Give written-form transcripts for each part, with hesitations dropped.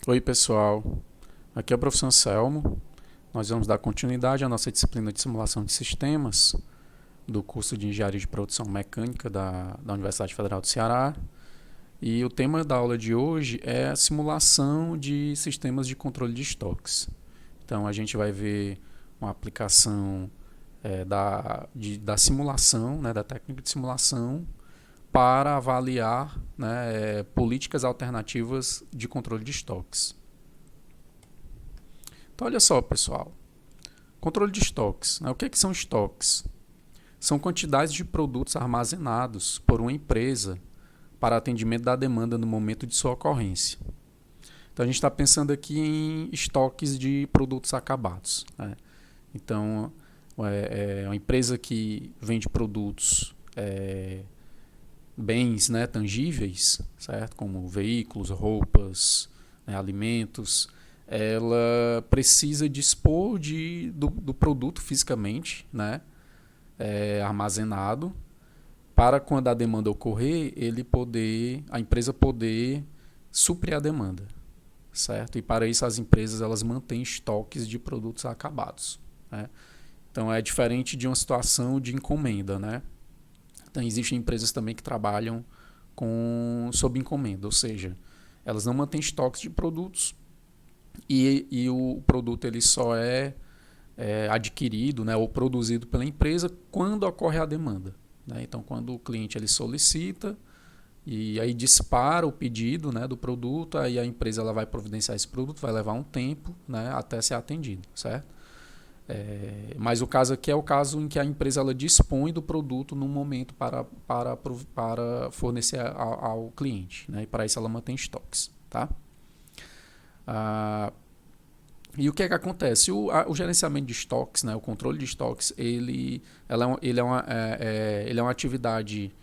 Oi, pessoal. Aqui é o professor Anselmo. Nós vamos dar continuidade à nossa disciplina de simulação de sistemas do curso de Engenharia de Produção Mecânica da Universidade Federal do Ceará. E o tema da aula de hoje é a simulação de sistemas de controle de estoques. Então, a gente vai ver uma aplicação da simulação, né, da técnica de simulação, para avaliar, né, políticas alternativas de controle de estoques. Então, olha só, pessoal. Controle de estoques. Né? O que são estoques? São quantidades de produtos armazenados por uma empresa para atendimento da demanda no momento de sua ocorrência. Então, a gente está pensando aqui em estoques de produtos acabados. Né? Então, é uma empresa que vende produtos, bens, né, tangíveis, certo? Como veículos, roupas, né, alimentos, ela precisa dispor do produto fisicamente, né, armazenado, para quando a demanda ocorrer, a empresa poder suprir a demanda, certo? E para isso as empresas elas mantêm estoques de produtos acabados, né? Então é diferente de uma situação de encomenda, né? Então existem empresas também que trabalham sob encomenda, ou seja, elas não mantêm estoques de produtos e o produto ele só é adquirido, né, ou produzido pela empresa quando ocorre a demanda. Né? Então, quando o cliente ele solicita e aí dispara o pedido, né, do produto, aí a empresa ela vai providenciar esse produto, vai levar um tempo, né, até ser atendido, certo? Mas o caso aqui é o caso em que a empresa ela dispõe do produto no momento para fornecer ao cliente. Né? E para isso ela mantém estoques. Tá? E o que é que acontece? O gerenciamento de estoques, né, o controle de estoques, ele é uma atividade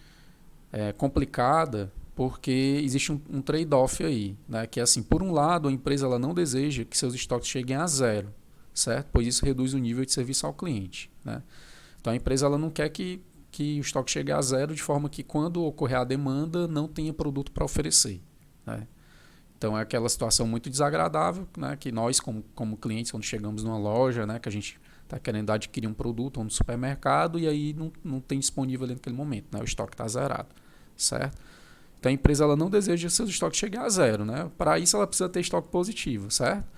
complicada porque existe um trade-off aí, né, que é assim, por um lado a empresa ela não deseja que seus estoques cheguem a zero, certo? Pois isso reduz o nível de serviço ao cliente. Né? Então a empresa ela não quer que o estoque chegue a zero de forma que quando ocorrer a demanda não tenha produto para oferecer. Né? Então é aquela situação muito desagradável, né, que nós, como clientes, quando chegamos numa loja, né, que a gente está querendo adquirir um produto ou no supermercado e aí não tem disponível ali naquele momento, né, o estoque está zerado, certo? Então a empresa ela não deseja que seus estoques cheguem a zero, né? Para isso ela precisa ter estoque positivo, certo?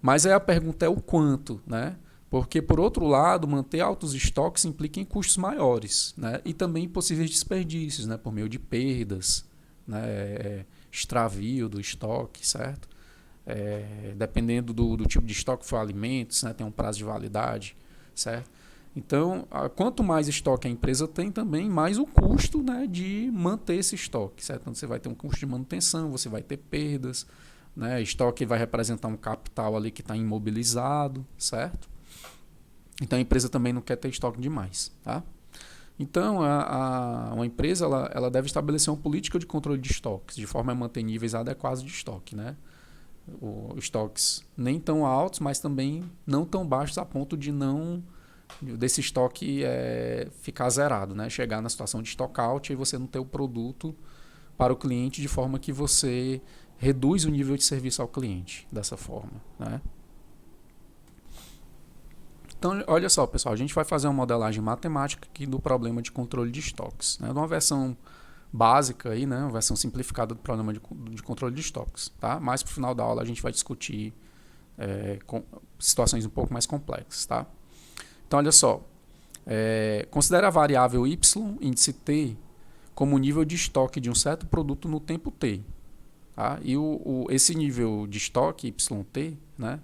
Mas aí a pergunta é o quanto, né? Porque, por outro lado, manter altos estoques implica em custos maiores, né? E também possíveis desperdícios, né? Por meio de perdas, né? Extravio do estoque, certo? Dependendo do tipo de estoque que for alimentos, né? Tem um prazo de validade, certo? Então, quanto mais estoque a empresa tem, também mais o custo, né, de manter esse estoque, certo? Então, você vai ter um custo de manutenção, você vai ter perdas, né? Estoque vai representar um capital ali que está imobilizado, certo? Então a empresa também não quer ter estoque demais, tá? Então uma empresa ela deve estabelecer uma política de controle de estoques de forma a manter níveis adequados de estoque, né? Estoques nem tão altos, mas também não tão baixos a ponto de não desse estoque ficar zerado, né? Chegar na situação de stock out e você não ter o produto para o cliente de forma que você reduz o nível de serviço ao cliente dessa forma, né? Então, olha só, pessoal, a gente vai fazer uma modelagem matemática aqui do problema de controle de estoques, né? Uma versão básica aí, né? Uma versão simplificada do problema de controle de estoques, tá? Mais pro final da aula a gente vai discutir situações um pouco mais complexas, tá? Então, olha só, considere a variável y, índice t, como nível de estoque de um certo produto no tempo t, tá? E esse nível de estoque yt, né?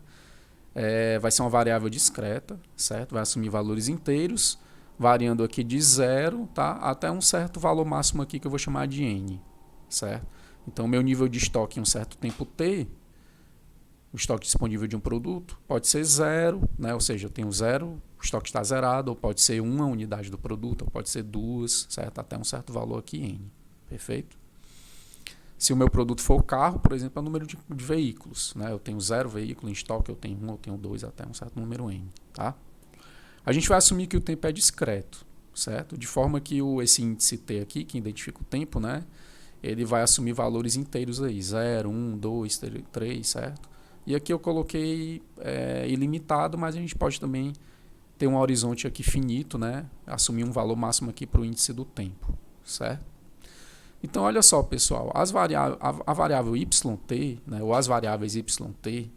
Vai ser uma variável discreta, certo? Vai assumir valores inteiros, variando aqui de 0, tá, até um certo valor máximo aqui que eu vou chamar de n, certo? Então, o meu nível de estoque em um certo tempo t, o estoque disponível de um produto, pode ser 0, né? Ou seja, eu tenho 0, o estoque está zerado, ou pode ser uma unidade do produto, ou pode ser duas, certo? Até um certo valor aqui n, perfeito? Se o meu produto for o carro, por exemplo, é o número de veículos. Né? Eu tenho 0 veículos em estoque, eu tenho 1, eu tenho 2, até um certo número N. Tá? A gente vai assumir que o tempo é discreto, certo? De forma que esse índice T aqui, que identifica o tempo, né, ele vai assumir valores inteiros aí, 0, 1, 2, 3, certo? E aqui eu coloquei ilimitado, mas a gente pode também ter um horizonte aqui finito, né? Assumir um valor máximo aqui para o índice do tempo, certo? Então, olha só, pessoal, a variável YT, né, ou as variáveis YT,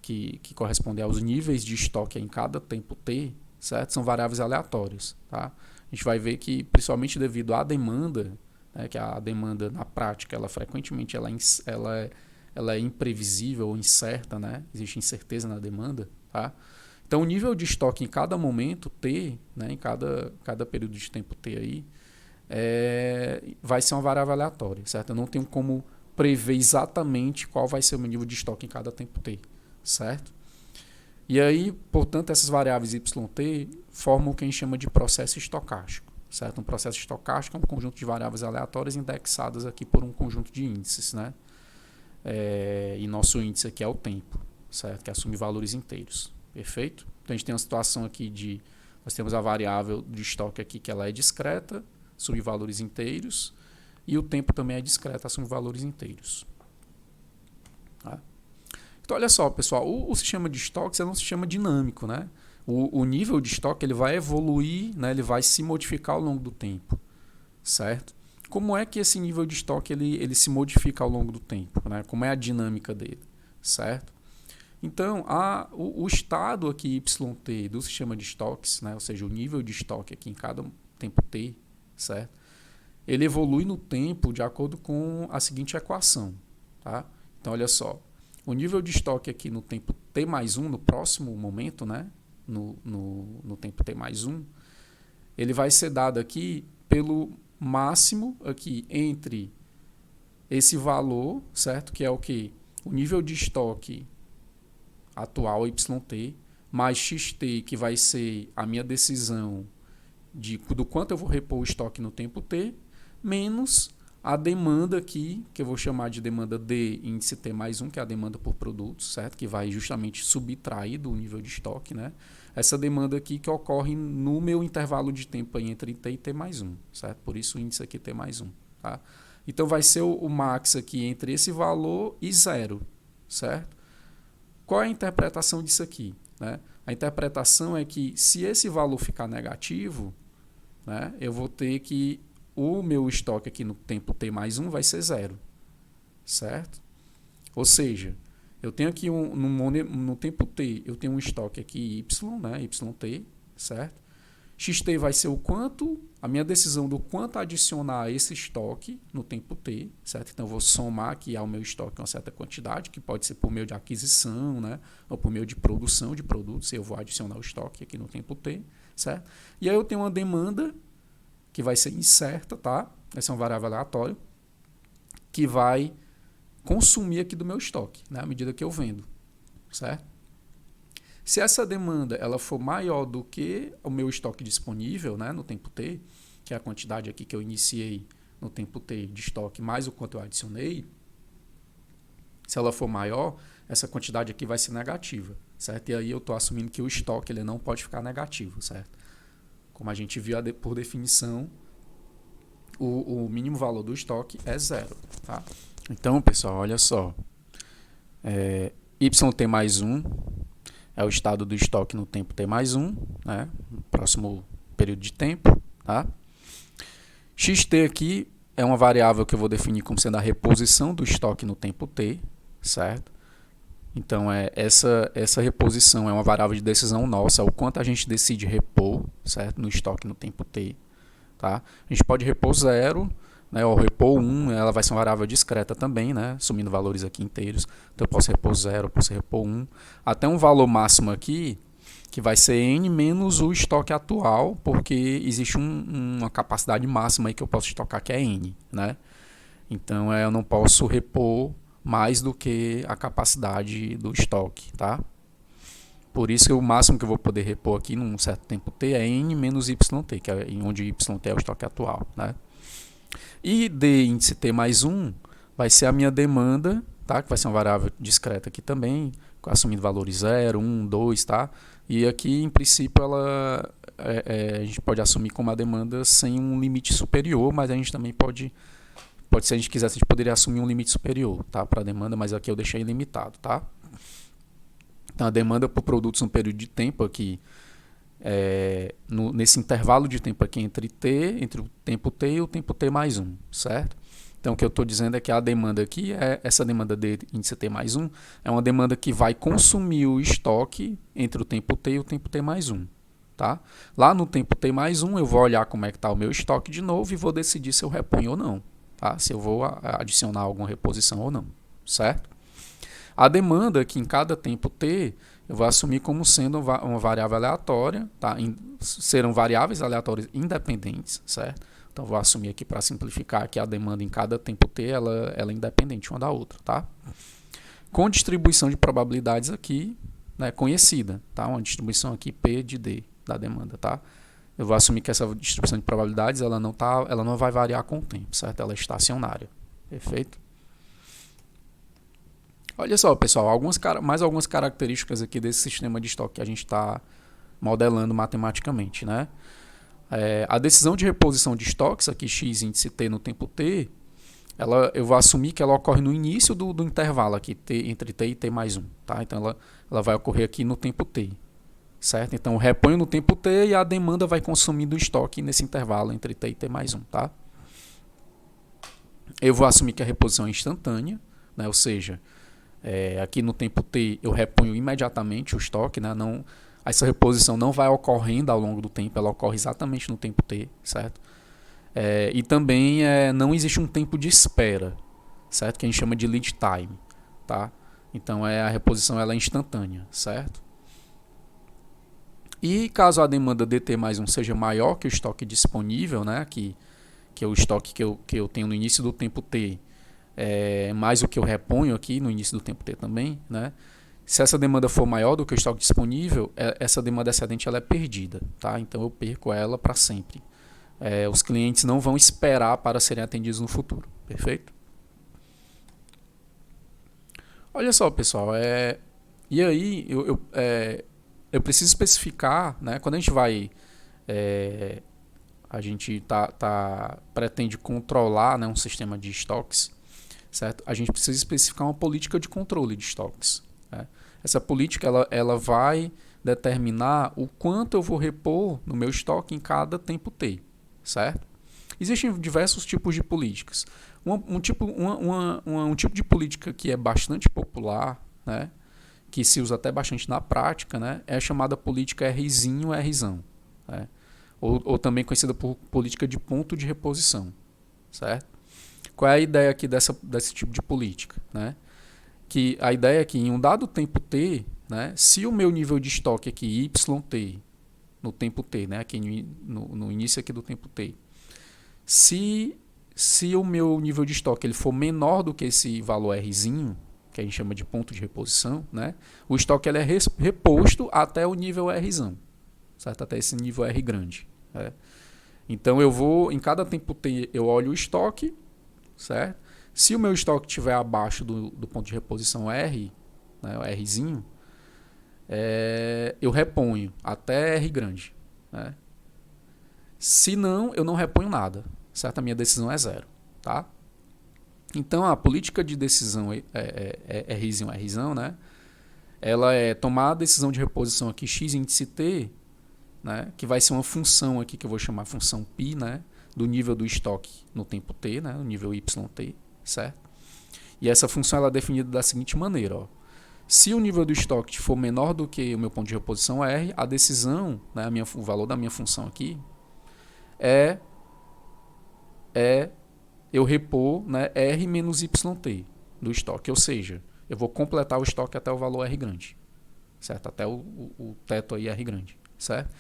que correspondem aos níveis de estoque em cada tempo T, certo? São variáveis aleatórias, tá? A gente vai ver que, principalmente devido à demanda, né, que a demanda na prática, ela frequentemente ela é imprevisível ou incerta, né? Existe incerteza na demanda, tá? Então, o nível de estoque em cada momento T, né, em cada período de tempo T aí, vai ser uma variável aleatória, certo? Eu não tenho como prever exatamente qual vai ser o meu nível de estoque em cada tempo T, certo? E aí, portanto, essas variáveis YT formam o que a gente chama de processo estocástico, certo? Um processo estocástico é um conjunto de variáveis aleatórias indexadas aqui por um conjunto de índices, né? E nosso índice aqui é o tempo, certo? Que assume valores inteiros, perfeito? Então a gente tem uma situação aqui nós temos a variável de estoque aqui que ela é discreta, assume valores inteiros, e o tempo também é discreto, assume valores inteiros. Tá? Então olha só, pessoal, o sistema de estoques é um sistema dinâmico, né? O nível de estoque ele vai evoluir, né? Ele vai se modificar ao longo do tempo, certo? Como é que esse nível de estoque ele se modifica ao longo do tempo, né? Como é a dinâmica dele, certo? Então, o estado aqui YT do sistema de estoques, né? Ou seja, o nível de estoque aqui em cada tempo T, certo? Ele evolui no tempo de acordo com a seguinte equação, tá? Então, olha só, o nível de estoque aqui no tempo T mais 1, no próximo momento, né? No tempo T mais 1, ele vai ser dado aqui pelo máximo aqui entre esse valor, certo? Que é o que? O nível de estoque atual YT, mais XT, que vai ser a minha decisão do quanto eu vou repor o estoque no tempo T, menos a demanda aqui, que eu vou chamar de demanda D índice T mais 1, que é a demanda por produto, certo? Que vai justamente subtrair do nível de estoque, né? Essa demanda aqui que ocorre no meu intervalo de tempo aí entre T e T mais 1, certo? Por isso o índice aqui T mais 1, tá? Então vai ser o max aqui entre esse valor e 0, certo? Qual é a interpretação disso aqui, né? A interpretação é que se esse valor ficar negativo, né, eu vou ter que o meu estoque aqui no tempo T mais 1 vai ser 0, certo? Ou seja, eu tenho aqui no tempo T, eu tenho um estoque aqui Y, né, YT, certo? XT vai ser o quanto, a minha decisão do quanto adicionar esse estoque no tempo T, certo? Então eu vou somar aqui ao meu estoque uma certa quantidade, que pode ser por meio de aquisição, né, ou por meio de produção de produtos, eu vou adicionar o estoque aqui no tempo T, certo? E aí eu tenho uma demanda que vai ser incerta, tá? Essa é uma variável aleatória, que vai consumir aqui do meu estoque, né, à medida que eu vendo, certo? Se essa demanda ela for maior do que o meu estoque disponível, né, no tempo T, que é a quantidade aqui que eu iniciei no tempo T de estoque, mais o quanto eu adicionei, se ela for maior, essa quantidade aqui vai ser negativa, certo? E aí eu estou assumindo que o estoque ele não pode ficar negativo, certo? Como a gente viu por definição, o mínimo valor do estoque é 0. Tá? Então, pessoal, olha só. YT mais 1 é o estado do estoque no tempo T mais 1, né? No próximo período de tempo. Tá? XT aqui é uma variável que eu vou definir como sendo a reposição do estoque no tempo T, certo? Então, essa reposição é uma variável de decisão nossa, o quanto a gente decide repor, certo? No estoque no tempo T. Tá? A gente pode repor 0, né? Ou repor 1, ela vai ser uma variável discreta também, né? Assumindo valores aqui inteiros. Então, eu posso repor 0, eu posso repor 1. Até um valor máximo aqui, que vai ser N menos o estoque atual, porque existe uma capacidade máxima aí que eu posso estocar, que é N. Né? Então, eu não posso repor mais do que a capacidade do estoque, tá? Por isso que o máximo que eu vou poder repor aqui num certo tempo T é N menos YT, que é onde YT é o estoque atual, né? E D índice T mais 1 vai ser a minha demanda, tá? Que vai ser uma variável discreta aqui também, assumindo valores 0, 1, 2, tá? E aqui, em princípio, a gente pode assumir como a demanda sem um limite superior, mas a gente também pode pode, se a gente quisesse, a gente poderia assumir um limite superior, tá, para a demanda, mas aqui eu deixei limitado, tá? Então, a demanda por produtos num período de tempo aqui, nesse intervalo de tempo aqui entre o tempo T e o tempo T mais 1, certo? Então, o que eu estou dizendo é que a demanda aqui, essa demanda de índice T mais 1, é uma demanda que vai consumir o estoque entre o tempo T e o tempo T mais 1. Tá? Lá no tempo T mais 1, eu vou olhar como é que está o meu estoque de novo e vou decidir se eu reponho ou não. Tá? Se eu vou adicionar alguma reposição ou não. Certo? A demanda que em cada tempo T, eu vou assumir como sendo uma variável aleatória. Tá? Serão variáveis aleatórias independentes. Certo? Então, vou assumir aqui para simplificar que a demanda em cada tempo T ela é independente uma da outra. Tá? Com distribuição de probabilidades aqui, né, conhecida. Tá? Uma distribuição aqui P de D da demanda. Tá? Eu vou assumir que essa distribuição de probabilidades ela não vai variar com o tempo. Certo? Ela é estacionária. Perfeito? Olha só, pessoal, mais algumas características aqui desse sistema de estoque que a gente está modelando matematicamente. Né? A decisão de reposição de estoques, aqui x índice T no tempo T, eu vou assumir que ela ocorre no início do intervalo aqui, entre T e T mais 1. Tá? Então, ela vai ocorrer aqui no tempo T. Certo? Então, eu reponho no tempo T e a demanda vai consumindo o estoque nesse intervalo entre T e T mais 1. Tá? Eu vou assumir que a reposição é instantânea, né? Ou seja, aqui no tempo T eu reponho imediatamente o estoque, né? Essa reposição não vai ocorrendo ao longo do tempo, ela ocorre exatamente no tempo T, certo? E também não existe um tempo de espera, certo? Que a gente chama de lead time, tá? Então a reposição ela é instantânea, certo? E caso a demanda dt mais 1 seja maior que o estoque disponível, né? Que é o estoque que eu tenho no início do tempo T, mais o que eu reponho aqui no início do tempo T também, né? Se essa demanda for maior do que o estoque disponível, essa demanda excedente ela é perdida, tá? Então eu perco ela para sempre. Os clientes não vão esperar para serem atendidos no futuro, perfeito? Olha só, pessoal, e aí eu preciso especificar, né? Quando a gente vai, a gente pretende controlar, né, um sistema de estoques, certo? A gente precisa especificar uma política de controle de estoques. Essa política ela vai determinar o quanto eu vou repor no meu estoque em cada tempo T, certo? Existem diversos tipos de políticas. Um tipo de política que é bastante popular, né, que se usa até bastante na prática, né, é a chamada política Rzinho, Rzão, né, ou também conhecida por política de ponto de reposição, certo? Qual é a ideia aqui desse tipo de política, né? Que a ideia é que em um dado tempo T, né, se o meu nível de estoque aqui, YT, no tempo T, né, aqui no início aqui do tempo T, se o meu nível de estoque ele for menor do que esse valor Rzinho, que a gente chama de ponto de reposição, né, o estoque ele é reposto até o nível Rzão, certo? Até esse nível R grande. Né? Então eu vou, em cada tempo T, eu olho o estoque, certo? Se o meu estoque estiver abaixo do ponto de reposição R, né, o Rzinho, eu reponho até R grande. Né? Se não, eu não reponho nada. Certo? A minha decisão é zero. Tá? Então, a política de decisão Rzinho, Rzão, né, ela é tomar a decisão de reposição aqui x índice T, né, que vai ser uma função aqui que eu vou chamar função π, né, do nível do estoque no tempo T, né, no nível YT. Certo? E essa função ela é definida da seguinte maneira. Ó. Se o nível do estoque for menor do que o meu ponto de reposição R, a decisão, né, o valor da minha função aqui, é eu repor, né, R menos YT do estoque. Ou seja, eu vou completar o estoque até o valor R grande. Certo? Até o teto aí R grande. Certo?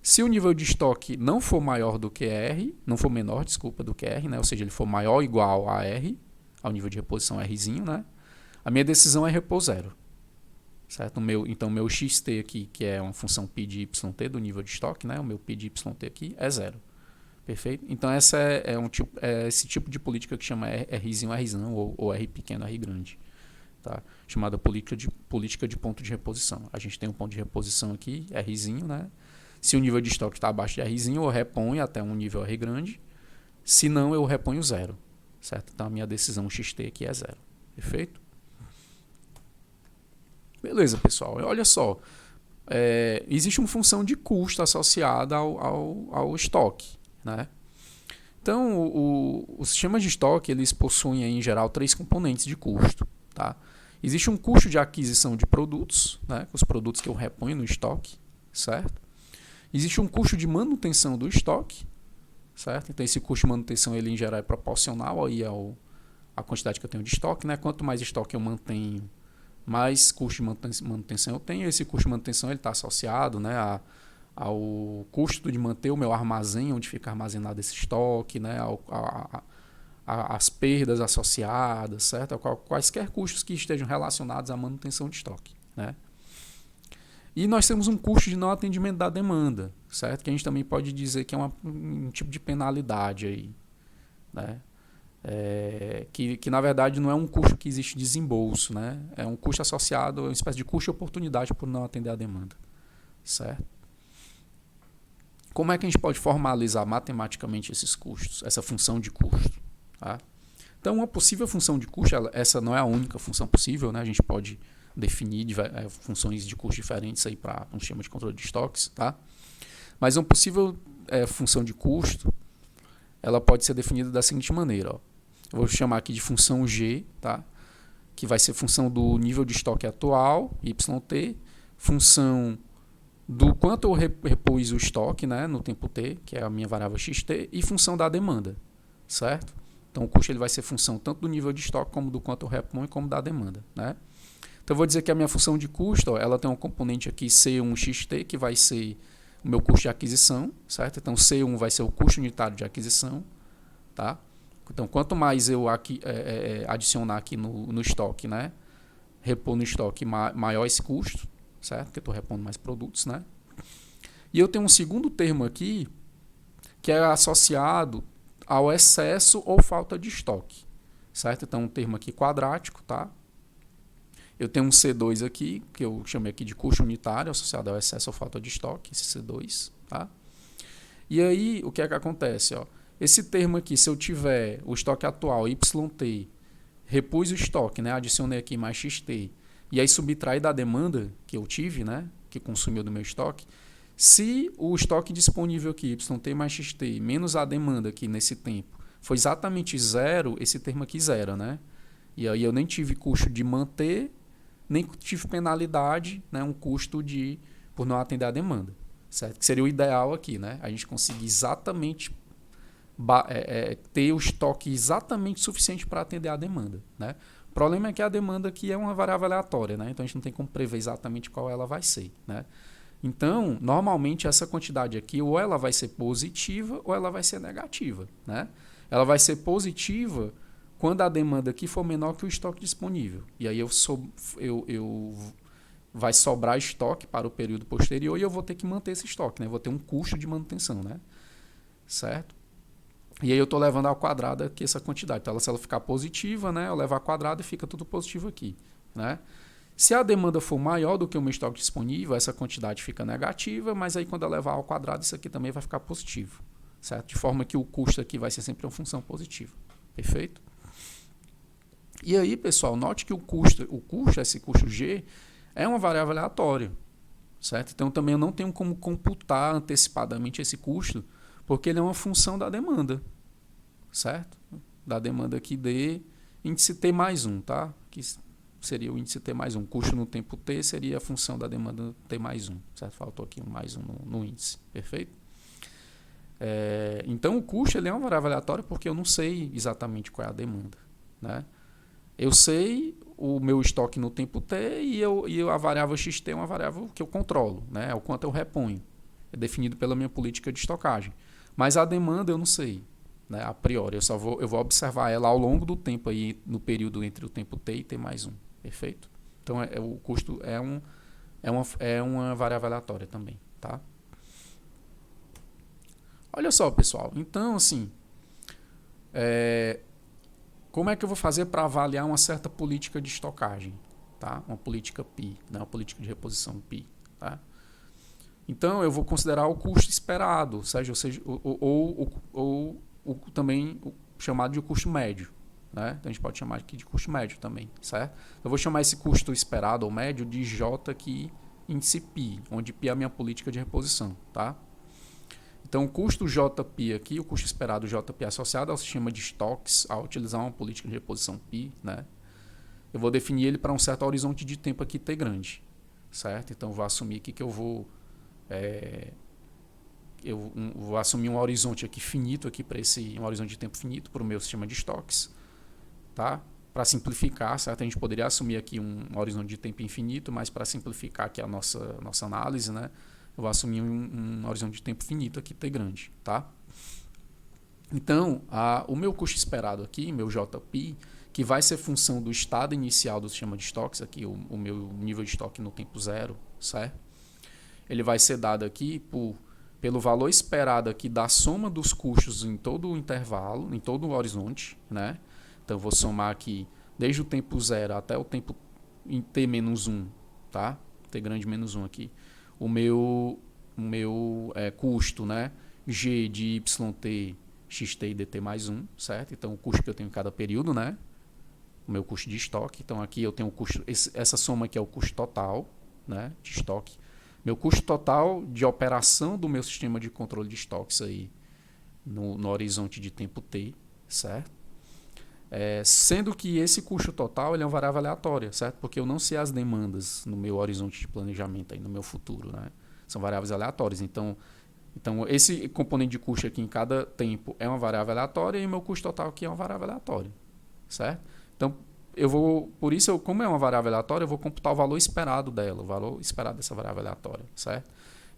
Se o nível de estoque não for maior do que R, não for menor, desculpa, do que R, né, ou seja, ele for maior ou igual a R, ao nível de reposição Rzinho, né? A minha decisão é repor zero. Certo? Então, meu xt aqui, que é uma função π de yt do nível de estoque, né? O meu π de yt aqui é zero. Perfeito? Então, essa esse tipo de política que chama Rzinho, Rzão, ou R pequeno, R grande. Tá? Chamada política de ponto de reposição. A gente tem um ponto de reposição aqui, Rzinho, né? Se o nível de estoque está abaixo de Rzinho, eu reponho até um nível R grande. Se não, eu reponho zero. certo? Então a minha decisão XT aqui é 0. Perfeito? Beleza, pessoal. Olha só. Existe uma função de custo associada ao estoque, né? Então, os sistemas de estoque, eles possuem, em geral, 3 componentes de custo. Tá? Existe um custo de aquisição de produtos, né? Os produtos que eu reponho no estoque, certo? Existe um custo de manutenção do estoque, certo? Então, esse custo de manutenção, ele, em geral, é proporcional aí à quantidade que eu tenho de estoque, né? Quanto mais estoque eu mantenho, mais custo de manutenção eu tenho. Esse custo de manutenção está associado, né, ao custo de manter o meu armazém, onde fica armazenado esse estoque, né, as perdas associadas, certo? Quaisquer custos que estejam relacionados à manutenção de estoque, né? E nós temos um custo de não atendimento da demanda, certo? Que a gente também pode dizer que é um tipo de penalidade aí, né? Que na verdade não é um custo que existe desembolso, né? É um custo associado a uma espécie de custo de oportunidade por não atender a demanda, certo? Como é que a gente pode formalizar matematicamente esses custos, essa função de custo? Tá? Então, uma possível função de custo, essa não é a única função possível, né? A gente pode definir funções de custo diferentes aí para um sistema de controle de estoques, tá? Mas uma possível função de custo, ela pode ser definida da seguinte maneira, ó. Eu vou chamar aqui de função G, tá? Que vai ser função do nível de estoque atual, YT, função do quanto eu repus o estoque, né, no tempo T, que é a minha variável XT, e função da demanda, certo? Então o custo ele vai ser função tanto do nível de estoque como do quanto eu reponho como da demanda, né? Então eu vou dizer que a minha função de custo, ó, ela tem um componente aqui C1XT, que vai ser o meu custo de aquisição, certo? Então C1 vai ser o custo unitário de aquisição, tá? Então quanto mais eu adicionar aqui no estoque, né, repor no estoque, maior esse custo, certo? Porque eu estou repondo mais produtos, né? E eu tenho um segundo termo aqui que é associado ao excesso ou falta de estoque, certo? Então um termo aqui quadrático, tá? Eu tenho um C2 aqui, que eu chamei aqui de custo unitário, associado ao excesso ou falta de estoque, esse C2, tá? E aí, o que é que acontece, ó? Esse termo aqui, se eu tiver o estoque atual, YT, repus o estoque, né? Adicionei aqui mais XT, e aí subtrai da demanda que eu tive, né? Que consumiu do meu estoque. Se o estoque disponível aqui, YT mais XT, menos a demanda aqui nesse tempo, foi exatamente zero, esse termo aqui zero, né? E aí eu nem tive custo de manter, nem tive penalidade, né? Um custo por não atender a demanda, certo? Que seria o ideal aqui, né? A gente conseguir exatamente ter o estoque exatamente suficiente para atender a demanda, né? O problema é que a demanda aqui é uma variável aleatória, né? Então a gente não tem como prever exatamente qual ela vai ser, né? Então, normalmente essa quantidade aqui ou ela vai ser positiva ou ela vai ser negativa, né? Ela vai ser positiva quando a demanda aqui for menor que o estoque disponível. E aí vai sobrar estoque para o período posterior e eu vou ter que manter esse estoque, né? Eu vou ter um custo de manutenção, né? Certo? E aí eu estou levando ao quadrado aqui essa quantidade. Então, se ela ficar positiva, né, eu levo ao quadrado e fica tudo positivo aqui, né? Se a demanda for maior do que o meu estoque disponível, essa quantidade fica negativa, mas aí quando eu levar ao quadrado, isso aqui também vai ficar positivo, certo? De forma que o custo aqui vai ser sempre uma função positiva. Perfeito? E aí, pessoal, note que esse custo G, é uma variável aleatória, certo? Então, também eu não tenho como computar antecipadamente esse custo, porque ele é uma função da demanda, certo? Da demanda aqui de índice T mais 1, tá? Que seria o índice T mais 1. Custo no tempo T seria a função da demanda T mais 1, certo? Faltou aqui um mais 1 no índice, perfeito? Então, o custo ele é uma variável aleatória porque eu não sei exatamente qual é a demanda, né? Eu sei o meu estoque no tempo T e a variável XT é uma variável que eu controlo, né? É o quanto eu reponho. É definido pela minha política de estocagem. Mas a demanda eu não sei, né? A priori. Eu vou observar ela ao longo do tempo, aí, no período entre o tempo T e T mais 1. Perfeito? Então, o custo é uma variável aleatória também. Tá? Olha só, pessoal. Então, assim, como é que eu vou fazer para avaliar uma certa política de estocagem? Tá? Uma política PI, né? Uma política de reposição PI. Tá? Então, eu vou considerar o custo esperado, ou seja, também chamado de custo médio, né? Então a gente pode chamar aqui de custo médio também, certo? Eu vou chamar esse custo esperado ou médio de J aqui, índice π, onde π é a minha política de reposição, tá? Então, o custo JP aqui, o custo esperado JP associado ao sistema de estoques, ao utilizar uma política de reposição π, né? Eu vou definir ele para um certo horizonte de tempo aqui T grande, certo? Então, eu vou assumir aqui que eu vou assumir um horizonte aqui finito aqui para um horizonte de tempo finito para o meu sistema de estoques, tá? Para simplificar, certo? A gente poderia assumir aqui um horizonte de tempo infinito, mas para simplificar aqui a nossa análise, né? Eu vou assumir um horizonte de tempo finito aqui, T grande, tá? Então, o meu custo esperado aqui, meu JP, que vai ser função do estado inicial do sistema de estoques, aqui o meu nível de estoque no tempo zero, certo? Ele vai ser dado aqui pelo valor esperado aqui da soma dos custos em todo o intervalo, em todo o horizonte, né? Então, eu vou somar aqui desde o tempo zero até o tempo em T menos 1, tá? T grande menos 1 aqui. O meu custo, né? G de YT, XT e DT mais 1, certo? Então, o custo que eu tenho em cada período, né? O meu custo de estoque. Então, aqui eu tenho o custo, essa soma aqui é o custo total, né? De estoque. Meu custo total de operação do meu sistema de controle de estoques aí no horizonte de tempo T, certo? Sendo que esse custo total ele é uma variável aleatória, certo? Porque eu não sei as demandas no meu horizonte de planejamento, aí, no meu futuro, né? São variáveis aleatórias. Então, esse componente de custo aqui em cada tempo é uma variável aleatória e o meu custo total aqui é uma variável aleatória, certo? Então, por isso, como é uma variável aleatória, eu vou computar o valor esperado dela, o valor esperado dessa variável aleatória, certo?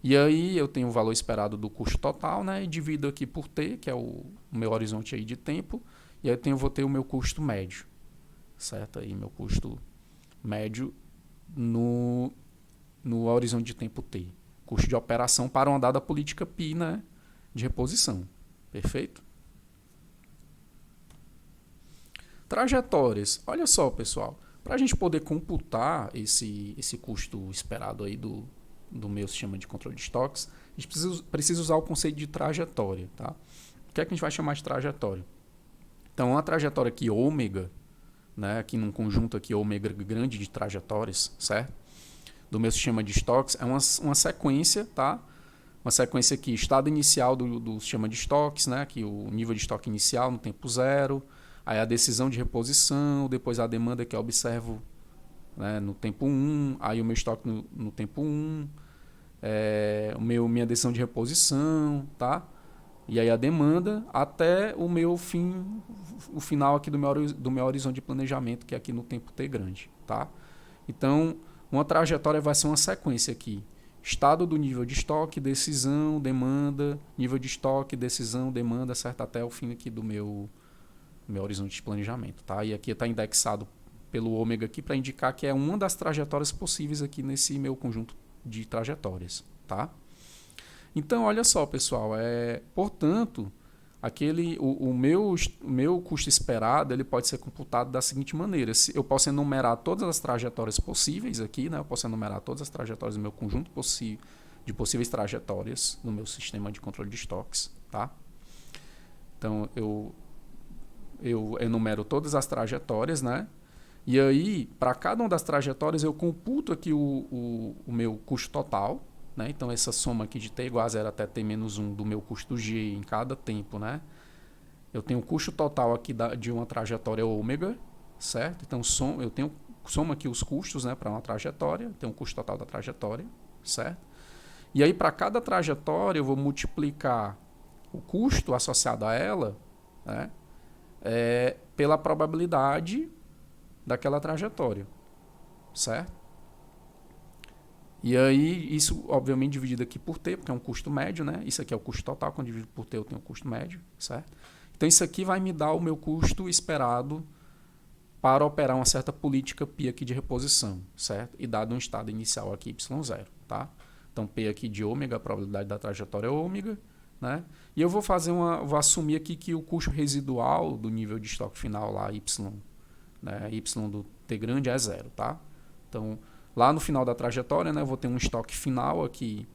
E aí eu tenho o valor esperado do custo total, né? E divido aqui por T, que é o meu horizonte aí de tempo. E aí vou ter o meu custo médio, certo? Aí meu custo médio no horizonte de tempo T. Custo de operação para uma dada política π, né? De reposição. Perfeito? Trajetórias. Olha só, pessoal. Para a gente poder computar esse custo esperado aí do meu sistema de controle de estoques, a gente precisa usar o conceito de trajetória, tá? O que é que a gente vai chamar de trajetória? Então, uma trajetória aqui ômega, né, aqui num conjunto aqui ômega grande de trajetórias, certo? Do meu sistema de estoques, é uma sequência, tá? Uma sequência aqui, estado inicial do sistema de estoques, né? Aqui o nível de estoque inicial no tempo zero, aí a decisão de reposição, depois a demanda que eu observo, né, no tempo 1, aí o meu estoque no tempo 1, minha decisão de reposição, tá? E aí a demanda até o final aqui do meu horizonte de planejamento, que é aqui no tempo T grande, tá? Então, uma trajetória vai ser uma sequência aqui. Estado do nível de estoque, decisão, demanda, nível de estoque, decisão, demanda, certo? Até o fim aqui do meu horizonte de planejamento, tá? E aqui está indexado pelo ômega aqui para indicar que é uma das trajetórias possíveis aqui nesse meu conjunto de trajetórias, tá? Então, olha só, pessoal, portanto, o meu custo esperado ele pode ser computado da seguinte maneira. Eu posso enumerar todas as trajetórias possíveis aqui, né? Eu posso enumerar todas as trajetórias do meu conjunto de possíveis trajetórias no meu sistema de controle de estoques, tá? Então, eu enumero todas as trajetórias, né? E aí, para cada uma das trajetórias, eu computo aqui o meu custo total, né? Então, essa soma aqui de T igual a 0 até T menos 1 do meu custo G em cada tempo, né? Eu tenho o custo total aqui de uma trajetória ômega, certo? Então, eu somo aqui os custos, né, para uma trajetória, tenho o custo total da trajetória, certo? E aí, para cada trajetória, eu vou multiplicar o custo associado a ela, né, pela probabilidade daquela trajetória, certo? E aí, isso obviamente dividido aqui por T, porque é um custo médio, né? Isso aqui é o custo total, quando dividido por T eu tenho o custo médio, certo? Então isso aqui vai me dar o meu custo esperado para operar uma certa política π aqui de reposição, certo? E dado um estado inicial aqui y0, tá? Então P aqui de ômega, a probabilidade da trajetória é ômega, né? E eu vou assumir aqui que o custo residual do nível de estoque final lá, y, né? Y do T grande é 0, tá? Então, lá no final da trajetória, né, eu vou ter um estoque final aqui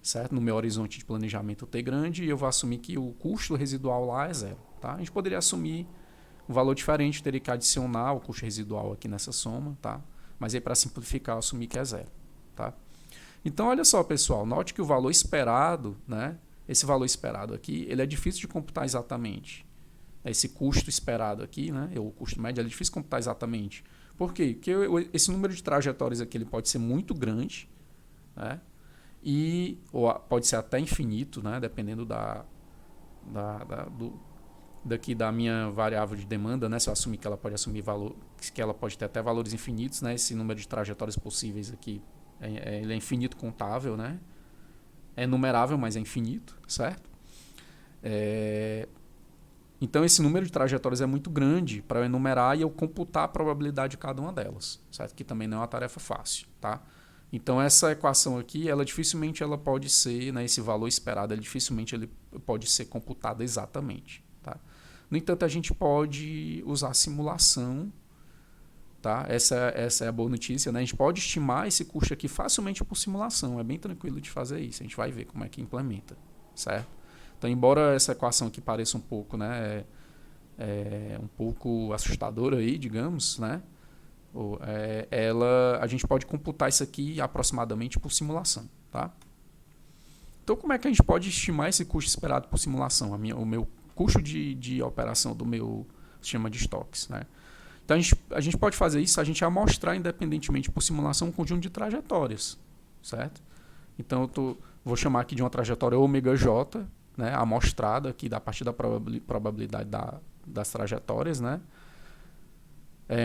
certo? No meu horizonte de planejamento T grande, e eu vou assumir que o custo residual lá é zero. Tá? A gente poderia assumir um valor diferente, teria que adicionar o custo residual aqui nessa soma, tá? Mas aí para simplificar, eu assumi que é zero. Tá? Então, olha só, pessoal, note que o valor esperado, né? Esse valor esperado aqui, ele é difícil de computar exatamente. Esse custo esperado aqui, né? O custo médio, é difícil de computar exatamente. Por quê? Porque esse número de trajetórias aqui ele pode ser muito grande, né? Ou pode ser até infinito, né? Dependendo daqui da minha variável de demanda, né? Se eu assumir que ela pode assumir valor, que ela pode ter até valores infinitos, né? Esse número de trajetórias possíveis aqui, ele é infinito contável, né? É numerável, mas é infinito, certo? Então esse número de trajetórias é muito grande para eu enumerar e eu computar a probabilidade de cada uma delas, certo? Que também não é uma tarefa fácil, tá? Então essa equação aqui, ela dificilmente ela pode ser, né, esse valor esperado, ele pode ser computado exatamente, tá? No entanto, a gente pode usar simulação, tá? Essa é a boa notícia, né? A gente pode estimar esse custo aqui facilmente por simulação, é bem tranquilo de fazer isso, a gente vai ver como é que implementa, certo? Então, embora essa equação aqui pareça um pouco, né, um pouco assustadora aí, digamos, né? A gente pode computar isso aqui aproximadamente por simulação, tá? Então, como é que a gente pode estimar esse custo esperado por simulação? O meu custo de operação do meu sistema de estoques, né? Então, a gente pode fazer isso, a gente amostrar independentemente por simulação um conjunto de trajetórias, certo? Então, vou chamar aqui de uma trajetória ômega J, né, amostrada aqui a partir da probabilidade das trajetórias, né?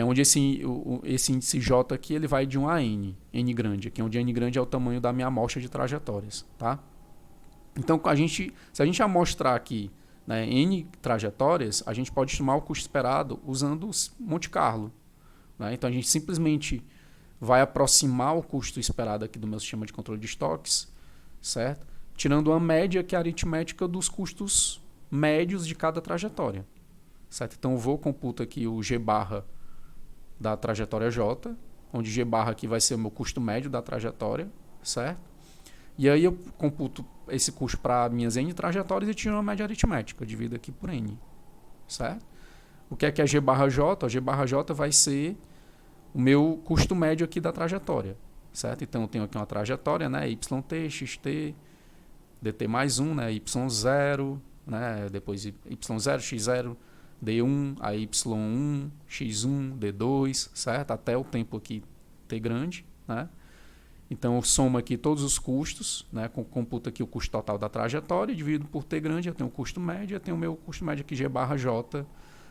Onde esse índice J aqui ele vai de 1 a N grande, aqui, onde N grande é o tamanho da minha amostra de trajetórias. Tá? Então, se a gente amostrar aqui, né, N trajetórias, a gente pode estimar o custo esperado usando Monte Carlo. Né? Então, a gente simplesmente vai aproximar o custo esperado aqui do meu sistema de controle de estoques, certo? Tirando uma média que é a aritmética dos custos médios de cada trajetória. Certo? Então, eu vou computar aqui o G barra da trajetória J, onde G barra aqui vai ser o meu custo médio da trajetória, certo? E aí eu computo esse custo para minhas N trajetórias e tiro uma média aritmética, divido aqui por N, certo? O que é G barra J? O G barra J vai ser o meu custo médio aqui da trajetória, certo? Então eu tenho aqui uma trajetória, né? YT, XT, DT mais 1, né? Y0, né? Depois Y0, X0, D1, a Y1, X1, D2, certo? Até o tempo aqui T grande, né? Então eu somo aqui todos os custos, né? Computo aqui o custo total da trajetória, divido por T grande, eu tenho o custo médio, eu tenho o meu custo médio aqui G barra J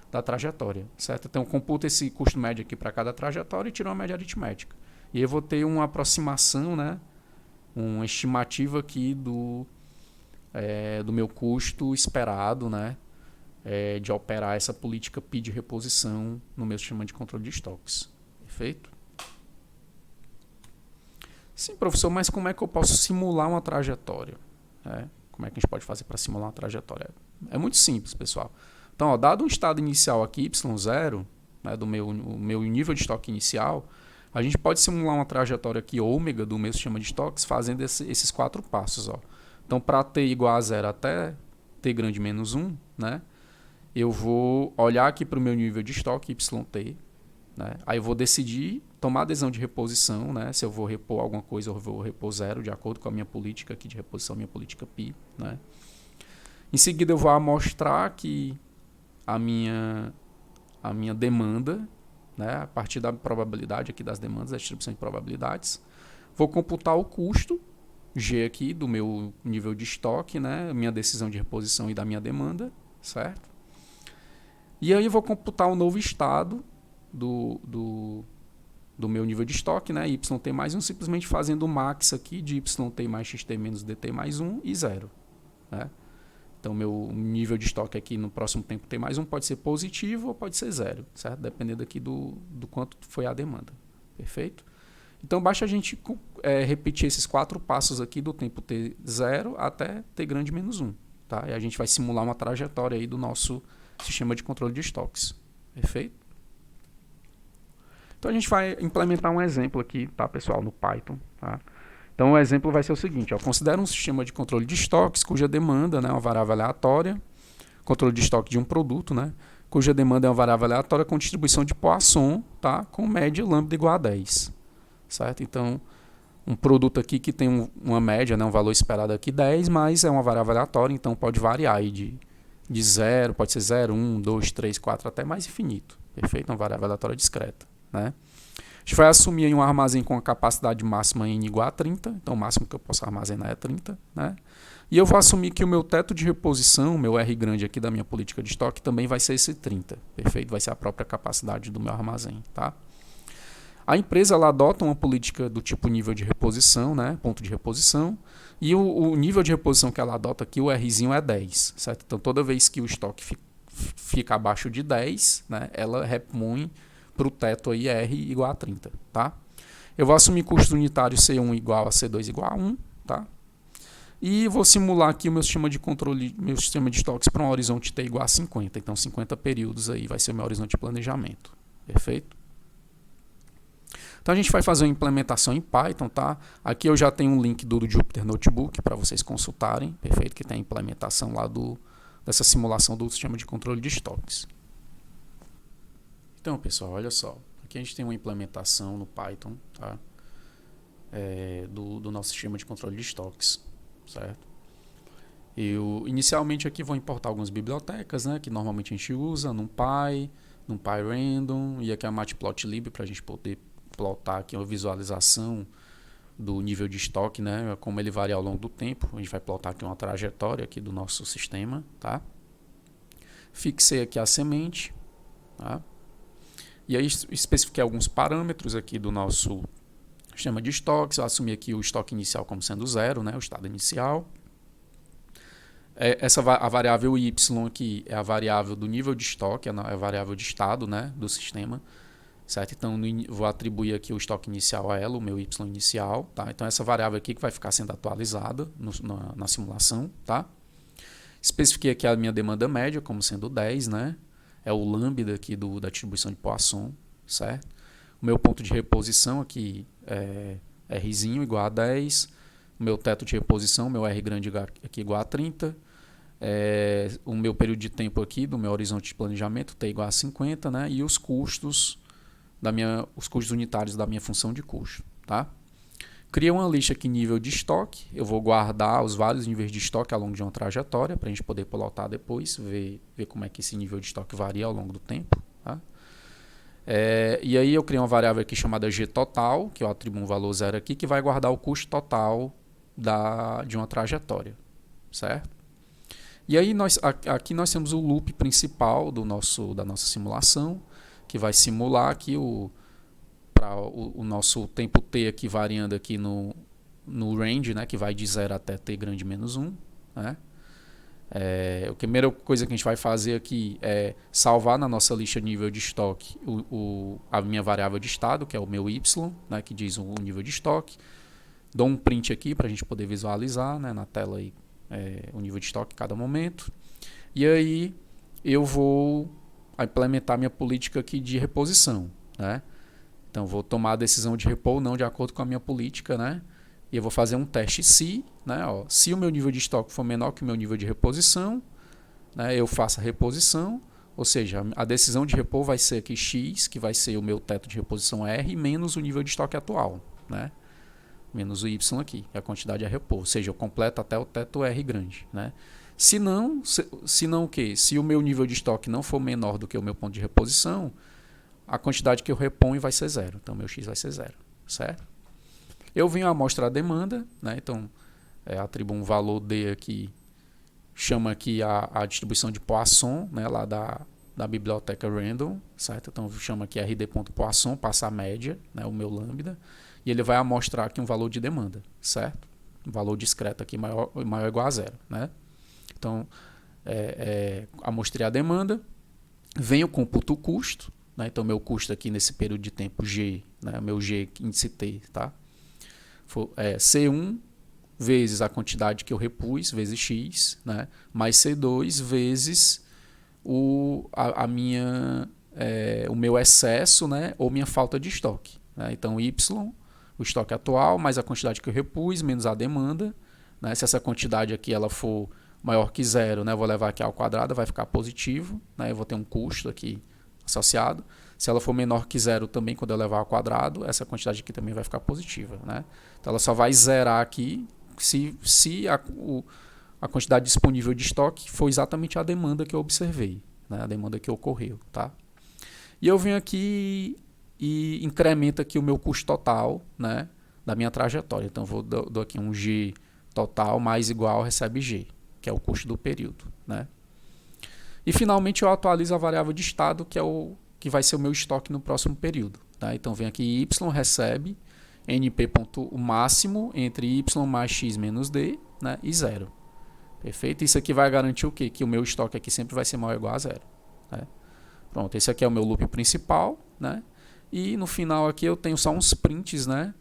da trajetória, certo? Então eu computo esse custo médio aqui para cada trajetória e tiro uma média aritmética. E aí eu vou ter uma aproximação, né? Uma estimativa aqui do meu custo esperado, né? De operar essa política P de reposição no meu sistema de controle de estoques. Perfeito? Sim, professor, mas como é que eu posso simular uma trajetória? Como é que a gente pode fazer para simular uma trajetória? É muito simples, pessoal. Então, dado um estado inicial aqui, Y0, né, do meu nível de estoque inicial, a gente pode simular uma trajetória aqui ômega do meu sistema de estoques fazendo esses 4 passos. Ó. Então, para T igual a 0 até T grande menos 1, né, eu vou olhar aqui para o meu nível de estoque, YT, né, aí eu vou decidir tomar a decisão de reposição, né, se eu vou repor alguma coisa ou eu vou repor 0, de acordo com a minha política aqui de reposição, minha política PI. Né. Em seguida, eu vou amostrar que a minha demanda, né, a partir da probabilidade aqui das demandas, da distribuição de probabilidades, vou computar o custo G aqui do meu nível de estoque, né, minha decisão de reposição e da minha demanda, certo? E aí eu vou computar o novo estado do meu nível de estoque, né, YT mais 1, simplesmente fazendo o max aqui de YT mais XT menos DT mais 1 e 0. Né? Então, meu nível de estoque aqui no próximo tempo T mais 1 pode ser positivo ou pode ser 0, certo? Dependendo aqui do quanto foi a demanda. Perfeito? Então, basta a gente repetir esses 4 passos aqui do tempo T0 até T grande menos 1. Tá? E a gente vai simular uma trajetória aí do nosso sistema de controle de estoques. Perfeito? Então, a gente vai implementar um exemplo aqui, tá, pessoal, no Python. Tá? Então o exemplo vai ser o seguinte, ó, considera um sistema de controle de estoques cuja demanda, né, é uma variável aleatória, controle de estoque de um produto, né, cuja demanda é uma variável aleatória com distribuição de Poisson, tá, com média lambda igual a 10, certo? Então um produto aqui que tem uma média, né, um valor esperado aqui 10, mas é uma variável aleatória, então pode variar aí de 0, pode ser 0, 1, 2, 3, 4, até mais infinito. Perfeito? Uma variável aleatória discreta, né? A gente vai assumir aí um armazém com a capacidade máxima n igual a 30, então o máximo que eu posso armazenar é 30, né? E eu vou assumir que o meu teto de reposição, meu R grande aqui da minha política de estoque, também vai ser esse 30, perfeito? Vai ser a própria capacidade do meu armazém, tá? A empresa ela adota uma política do tipo nível de reposição, né, ponto de reposição, e o nível de reposição que ela adota aqui, o Rzinho é 10, certo? Então toda vez que o estoque fica abaixo de 10, né, ela repõe para o teto aí R igual a 30, tá? Eu vou assumir custo unitário C1 igual a C2 igual a 1, tá? E vou simular aqui o meu sistema de controle, meu sistema de estoques para um horizonte T igual a 50, então 50 períodos aí vai ser o meu horizonte de planejamento, perfeito? Então a gente vai fazer uma implementação em Python, tá? Aqui eu já tenho um link do Jupyter Notebook para vocês consultarem, perfeito? Que tem a implementação lá dessa simulação do sistema de controle de estoques. Então, pessoal, olha só. Aqui a gente tem uma implementação no Python, tá? Do nosso sistema de controle de estoques, certo? Eu inicialmente aqui vou importar algumas bibliotecas, né? Que normalmente a gente usa, NumPy Random e aqui a Matplotlib para a gente poder plotar aqui uma visualização do nível de estoque, né, como ele varia ao longo do tempo. A gente vai plotar aqui uma trajetória aqui do nosso sistema, tá? Fixei aqui a semente, tá? E aí especifiquei alguns parâmetros aqui do nosso sistema de estoques. Eu assumi aqui o estoque inicial como sendo 0, né, o estado inicial. A variável y aqui é a variável do nível de estoque, é a variável de estado, né, do sistema. Certo? Então, vou atribuir aqui o estoque inicial a ela, o meu y inicial. Tá? Então, essa variável aqui que vai ficar sendo atualizada na simulação. Tá? Especifiquei aqui a minha demanda média como sendo 10, né? É o lambda aqui da distribuição de Poisson. Certo? O meu ponto de reposição aqui é Rzinho igual a 10. O meu teto de reposição, meu R grande aqui igual a 30. O meu período de tempo aqui do meu horizonte de planejamento, T igual a 50. Né? E os custos os custos unitários da minha função de custo, tá? Criei uma lista aqui nível de estoque, eu vou guardar os vários níveis de estoque ao longo de uma trajetória para a gente poder plotar depois, ver como é que esse nível de estoque varia ao longo do tempo, tá? E aí eu criei uma variável aqui chamada gtotal, que eu atribuo um valor 0 aqui, que vai guardar o custo total de uma trajetória, certo? E aí aqui nós temos o loop principal da nossa simulação, que vai simular aqui o nosso tempo t aqui variando aqui no range, né, que vai de 0 até t grande menos 1. Né? A primeira coisa que a gente vai fazer aqui é salvar na nossa lista nível de estoque a minha variável de estado, que é o meu y, né, que diz o nível de estoque. Dou um print aqui para a gente poder visualizar, né, na tela aí, o nível de estoque em cada momento. E aí eu vou implementar minha política aqui de reposição, né? Então vou tomar a decisão de repor ou não de acordo com a minha política, né? E eu vou fazer um teste se, né? Ó, se o meu nível de estoque for menor que o meu nível de reposição, né? Eu faço a reposição, ou seja, a decisão de repor vai ser aqui x, que vai ser o meu teto de reposição R, menos o nível de estoque atual, né? Menos o y aqui, que é a quantidade a repor, ou seja, eu completo até o teto R grande, né? Se não o quê? Se o meu nível de estoque não for menor do que o meu ponto de reposição, a quantidade que eu reponho vai ser 0. Então, meu x vai ser 0. Certo? Eu venho amostrar a demanda, né? Então, atribuo um valor D aqui, chama aqui a distribuição de Poisson, né? Lá da biblioteca random, certo? Então, chama aqui rd.Poisson, passa a média, né? O meu lambda, e ele vai amostrar aqui um valor de demanda, certo? Um valor discreto aqui maior ou igual a 0, né? Então, amostrei a demanda, venho computo o custo, né? Então, meu custo aqui nesse período de tempo G, né? Meu G índice T, tá? C1 vezes a quantidade que eu repus, vezes X, né? Mais C2 vezes o meu excesso, né? Ou minha falta de estoque. Né? Então, Y o estoque atual, mais a quantidade que eu repus, menos a demanda, né? Se essa quantidade aqui ela for maior que zero, né? Eu vou levar aqui ao quadrado, vai ficar positivo, né? Eu vou ter um custo aqui associado. Se ela for menor que zero também, quando eu levar ao quadrado, essa quantidade aqui também vai ficar positiva, né? Então ela só vai zerar aqui se a quantidade disponível de estoque for exatamente a demanda que eu observei, né? A demanda que ocorreu, tá? E eu venho aqui e incremento aqui o meu custo total, né, da minha trajetória. Então eu dou aqui um G total mais igual recebe G, que é o custo do período, né? E finalmente eu atualizo a variável de estado, que é o que vai ser o meu estoque no próximo período, tá? Então vem aqui Y recebe NP ponto o máximo entre Y mais X menos D, né, e zero. Perfeito? Isso aqui vai garantir o quê? Que o meu estoque aqui sempre vai ser maior ou igual a zero, né? Pronto, esse aqui é o meu loop principal, né? E no final aqui eu tenho só uns prints, né?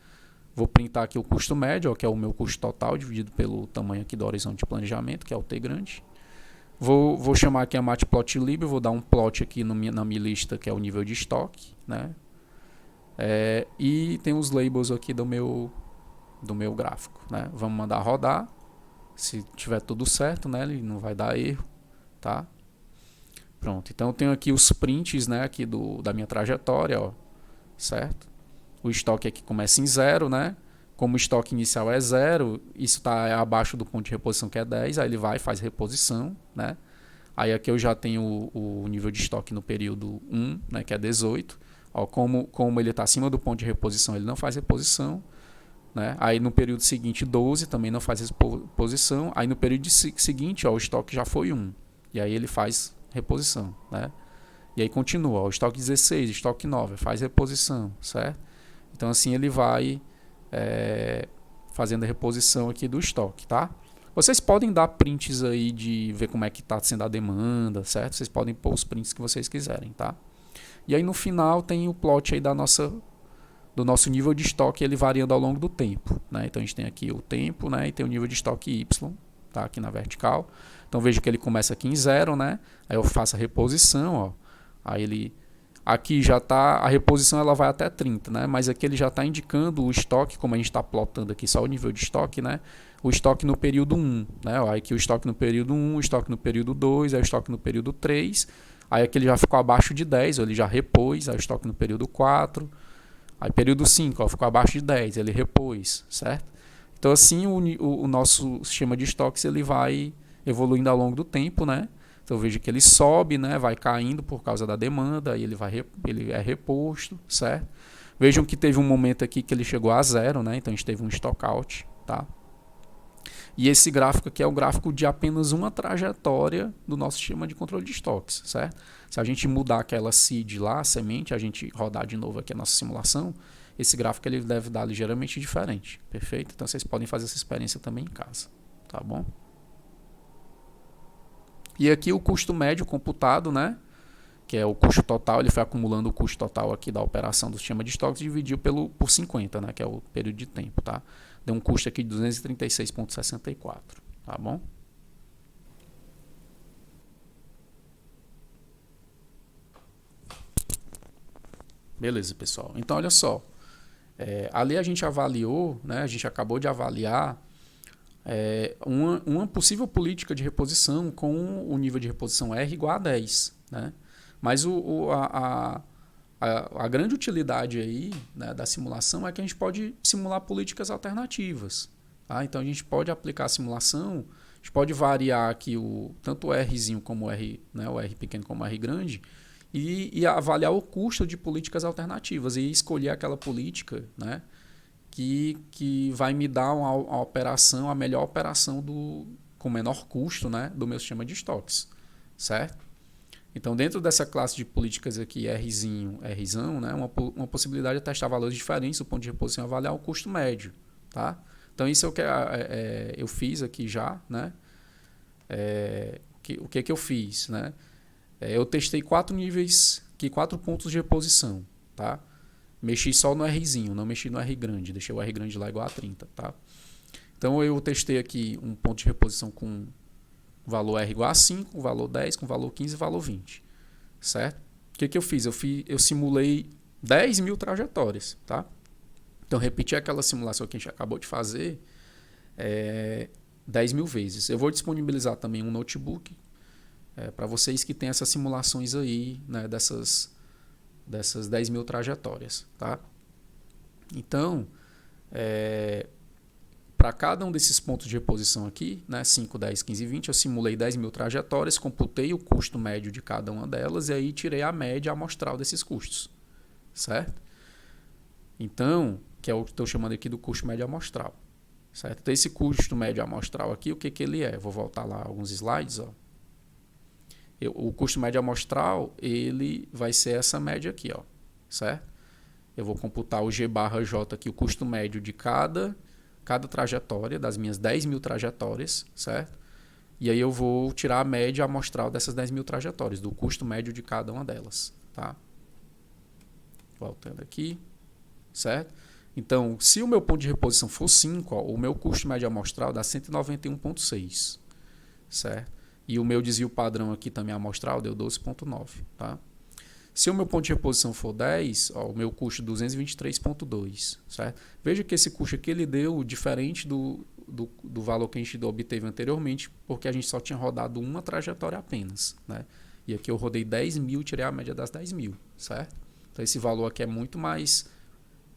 Vou printar aqui o custo médio, ó, que é o meu custo total, dividido pelo tamanho aqui do horizonte de planejamento, que é o T grande. Vou chamar aqui a matplotlib, vou dar um plot aqui na minha lista, que é o nível de estoque, né? E tem os labels aqui do meu gráfico, né? Vamos mandar rodar. Se tiver tudo certo, né? Ele não vai dar erro, tá? Pronto, então eu tenho aqui os prints, né, aqui da minha trajetória, ó, certo? O estoque aqui começa em 0, né? Como o estoque inicial é 0, isso está abaixo do ponto de reposição que é 10, aí ele vai e faz reposição, né? Aí aqui eu já tenho o nível de estoque no período 1, né, que é 18. Ó, como ele está acima do ponto de reposição, ele não faz reposição, né? Aí no período seguinte 12 também não faz reposição. Aí no período seguinte, ó, o estoque já foi 1, e aí ele faz reposição, né? E aí continua, ó, o estoque 16, estoque 9, faz reposição, certo? Então assim ele vai fazendo a reposição aqui do estoque, tá? Vocês podem dar prints aí de ver como é que está sendo a demanda, certo? Vocês podem pôr os prints que vocês quiserem, tá? E aí no final tem o plot aí do nosso nível de estoque, ele variando ao longo do tempo, né? Então a gente tem aqui o tempo, né? E tem o nível de estoque Y, tá? Aqui na vertical. Então veja que ele começa aqui em 0, né? Aí eu faço a reposição, ó. Aí ele aqui já está, a reposição ela vai até 30, né? Mas aqui ele já está indicando o estoque, como a gente está plotando aqui só o nível de estoque, né? O estoque no período 1, né? Aí aqui o estoque no período 1, o estoque no período 2, aí o estoque no período 3. Aí aqui ele já ficou abaixo de 10, ele já repôs, aí o estoque no período 4. Aí período 5, ó, ficou abaixo de 10, ele repôs, certo? Então assim o nosso sistema de estoques ele vai evoluindo ao longo do tempo, né? Então veja que ele sobe, né? Vai caindo por causa da demanda, aí ele é reposto, certo? Vejam que teve um momento aqui que ele chegou a 0, né? Então a gente teve um stock out, tá? E esse gráfico aqui é o gráfico de apenas uma trajetória do nosso sistema de controle de estoques, certo? Se a gente mudar aquela seed lá, a semente, a gente rodar de novo aqui a nossa simulação, esse gráfico ele deve dar ligeiramente diferente, perfeito? Então vocês podem fazer essa experiência também em casa, tá bom? E aqui o custo médio computado, né? Que é o custo total, ele foi acumulando o custo total aqui da operação do sistema de estoques e dividiu por 50, né? Que é o período de tempo, tá? Deu um custo aqui de 236,64, tá bom? Beleza, pessoal. Então, olha só. Ali a gente avaliou, né? A gente acabou de avaliar uma possível política de reposição com o nível de reposição R igual a 10, né? Mas a grande utilidade aí, né, da simulação é que a gente pode simular políticas alternativas, tá? Então a gente pode aplicar a simulação, a gente pode variar aqui tanto o Rzinho como o R, né, o R pequeno como o R grande, e avaliar o custo de políticas alternativas e escolher aquela política, né, que vai me dar a melhor operação com menor custo, né, do meu sistema de estoques, certo? Então, dentro dessa classe de políticas aqui, Rzinho, Rzão, né, uma possibilidade é testar valores diferentes do ponto de reposição e avaliar o custo médio, tá? Então, isso é o que eu fiz aqui já, né? O que eu fiz, né? Eu testei 4 pontos de reposição, tá? Mexi só no Rzinho, não mexi no R grande, deixei o R grande lá igual a 30, tá? Então, eu testei aqui um ponto de reposição com valor R igual a 5, valor 10, com valor 15 e valor 20, certo? O que eu fiz? Eu simulei 10 mil trajetórias, tá? Então, repetir aquela simulação que a gente acabou de fazer 10 mil vezes. Eu vou disponibilizar também um notebook para vocês que têm essas simulações aí, né, dessas 10 mil trajetórias. Tá? Então, para cada um desses pontos de reposição aqui, né, 5, 10, 15 e 20, eu simulei 10 mil trajetórias, computei o custo médio de cada uma delas e aí tirei a média amostral desses custos. Certo? Então, que é o que estou chamando aqui do custo médio amostral. Certo? Então, esse custo médio amostral aqui, o que ele é? Vou voltar lá alguns slides. Ó. O custo médio amostral, ele vai ser essa média aqui. Ó. Certo? Eu vou computar o G barra J aqui, o custo médio de cada trajetória, das minhas 10 mil trajetórias, certo? E aí eu vou tirar a média amostral dessas 10 mil trajetórias, do custo médio de cada uma delas, tá? Voltando aqui, certo? Então, se o meu ponto de reposição for 5, ó, o meu custo médio amostral dá 191,6, certo? E o meu desvio padrão aqui também amostral deu 12,9, tá? Se o meu ponto de reposição for 10, ó, o meu custo 223,2, certo? Veja que esse custo aqui ele deu diferente do valor que a gente obteve anteriormente, porque a gente só tinha rodado uma trajetória apenas, né? E aqui eu rodei 10 mil e tirei a média das 10 mil, certo? Então esse valor aqui é muito mais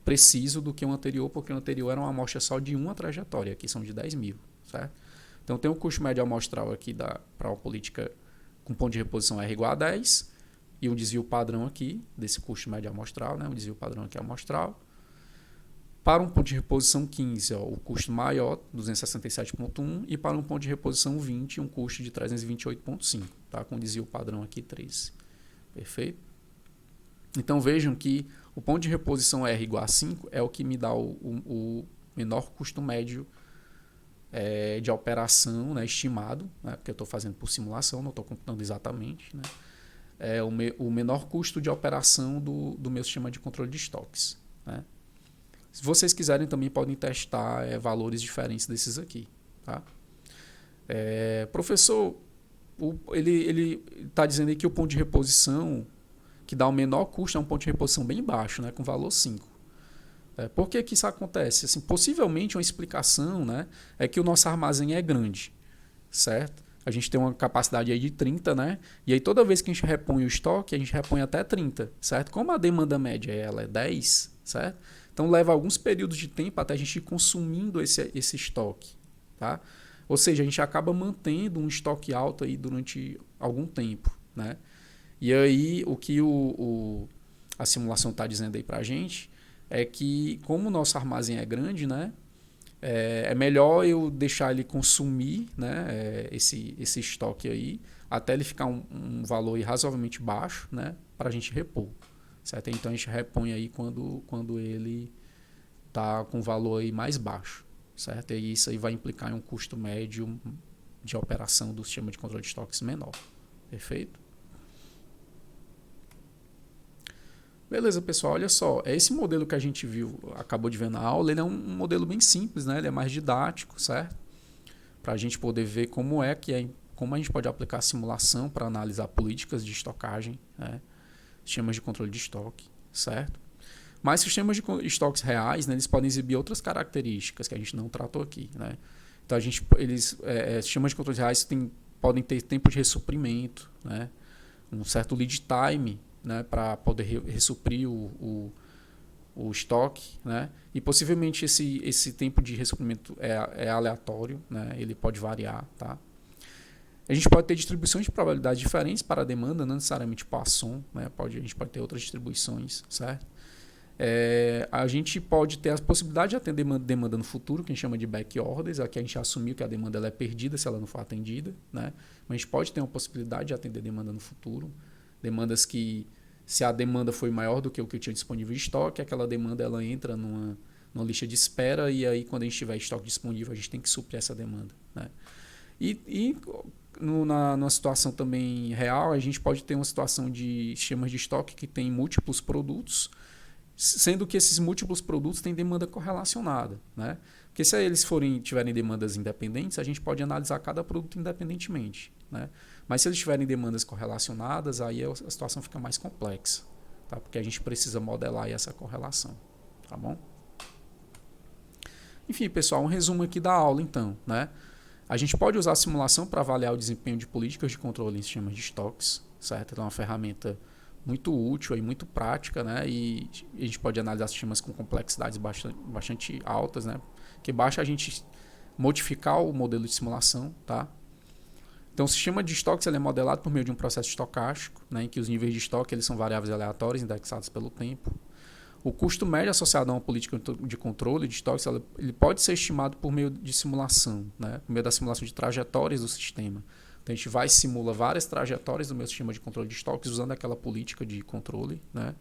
preciso do que o anterior, porque o anterior era uma amostra só de uma trajetória, aqui são de 10 mil, certo? Então tem um custo médio amostral aqui para uma política com ponto de reposição R igual a 10, e um desvio padrão aqui, desse custo médio amostral, né? Um desvio padrão aqui amostral. Para um ponto de reposição 15, ó, o custo maior, 267,1, e para um ponto de reposição 20, um custo de 328,5, tá? Com desvio padrão aqui 13. Perfeito? Então vejam que o ponto de reposição R igual a 5 é o que me dá o menor custo médio de operação, né, estimado, né? Porque eu estou fazendo por simulação, não estou computando exatamente, né? O menor custo de operação do meu sistema de controle de estoques. Né? Se vocês quiserem, também podem testar valores diferentes desses aqui. Tá? Professor, ele está dizendo aí que o ponto de reposição que dá o menor custo é um ponto de reposição bem baixo, né, com valor 5. Por que isso acontece? Assim, possivelmente uma explicação, né, é que o nosso armazém é grande, certo? A gente tem uma capacidade aí de 30, né? E aí toda vez que a gente repõe o estoque, a gente repõe até 30, certo? Como a demanda média ela é 10, certo? Então leva alguns períodos de tempo até a gente ir consumindo esse estoque, tá? Ou seja, a gente acaba mantendo um estoque alto aí durante algum tempo, né? E aí o que a simulação está dizendo aí para a gente é que como o nosso armazém é grande, né? É melhor eu deixar ele consumir, né, esse estoque aí, até ele ficar um valor aí razoavelmente baixo, né, para a gente repor. Certo? Então a gente repõe aí quando ele está com valor aí mais baixo. Certo? E isso aí vai implicar em um custo médio de operação do sistema de controle de estoques menor. Perfeito? Beleza, pessoal, olha só, esse modelo que a gente acabou de ver na aula, ele é um modelo bem simples, né? Ele é mais didático, certo? Para a gente poder ver como a gente pode aplicar a simulação para analisar políticas de estocagem, né? Sistemas de controle de estoque, certo? Mas sistemas de estoques reais, né, eles podem exibir outras características que a gente não tratou aqui, né? Então sistemas de controle reais podem ter tempo de ressuprimento, né? Um certo lead time, né, para poder ressuprir o estoque, né? E possivelmente esse tempo de ressuprimento é aleatório, né? Ele pode variar, tá? A gente pode ter distribuições de probabilidades diferentes para a demanda, não necessariamente Poisson, né? A gente pode ter outras distribuições, certo? A gente pode ter a possibilidade de atender demanda no futuro, que a gente chama de back orders. Aqui a gente assumiu que a demanda ela é perdida se ela não for atendida, né? Mas a gente pode ter uma possibilidade de atender demanda no futuro. Demandas que, se a demanda foi maior do que o que eu tinha disponível em estoque, aquela demanda ela entra numa lista de espera e aí quando a gente tiver estoque disponível a gente tem que suprir essa demanda, né? Numa situação também real, a gente pode ter uma situação de sistemas de estoque que tem múltiplos produtos, sendo que esses múltiplos produtos têm demanda correlacionada, né? Porque se eles tiverem demandas independentes, a gente pode analisar cada produto independentemente, né? Mas se eles tiverem demandas correlacionadas, aí a situação fica mais complexa, tá? Porque a gente precisa modelar essa correlação, tá bom? Enfim, pessoal, um resumo aqui da aula, então, né? A gente pode usar a simulação para avaliar o desempenho de políticas de controle em sistemas de estoques, certo? Então, é uma ferramenta muito útil e muito prática, né? E a gente pode analisar sistemas com complexidades bastante altas, né? Que basta a gente modificar o modelo de simulação, tá? Então, o sistema de estoques ele é modelado por meio de um processo estocástico, né? Em que os níveis de estoque eles são variáveis aleatórias indexadas pelo tempo. O custo médio associado a uma política de controle de estoques ele pode ser estimado por meio de simulação, né? Por meio da simulação de trajetórias do sistema. Então, a gente vai simula várias trajetórias do meu sistema de controle de estoques usando aquela política de controle, né?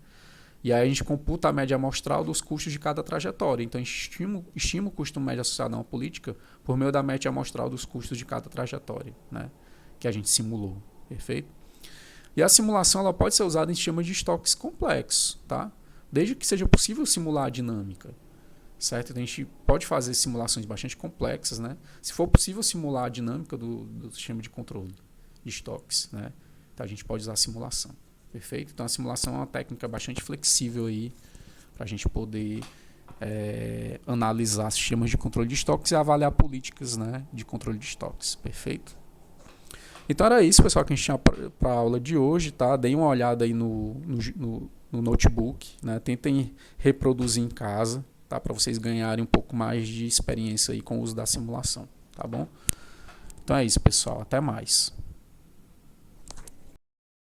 E aí a gente computa a média amostral dos custos de cada trajetória. Então, a gente estima o custo médio associado a uma política por meio da média amostral dos custos de cada trajetória, né? Que a gente simulou, perfeito? E a simulação ela pode ser usada em sistemas de estoques complexos, tá? Desde que seja possível simular a dinâmica, certo? Então, a gente pode fazer simulações bastante complexas, né? Se for possível simular a dinâmica do sistema de controle de estoques, né? Então, a gente pode usar a simulação, perfeito? Então, a simulação é uma técnica bastante flexível aí para a gente poder analisar sistemas de controle de estoques e avaliar políticas, né, de controle de estoques, perfeito? Então, era isso, pessoal, que a gente tinha para a aula de hoje, tá? Deem uma olhada aí no notebook, né? Tentem reproduzir em casa, tá? Para vocês ganharem um pouco mais de experiência aí com o uso da simulação, tá bom? Então é isso, pessoal. Até mais.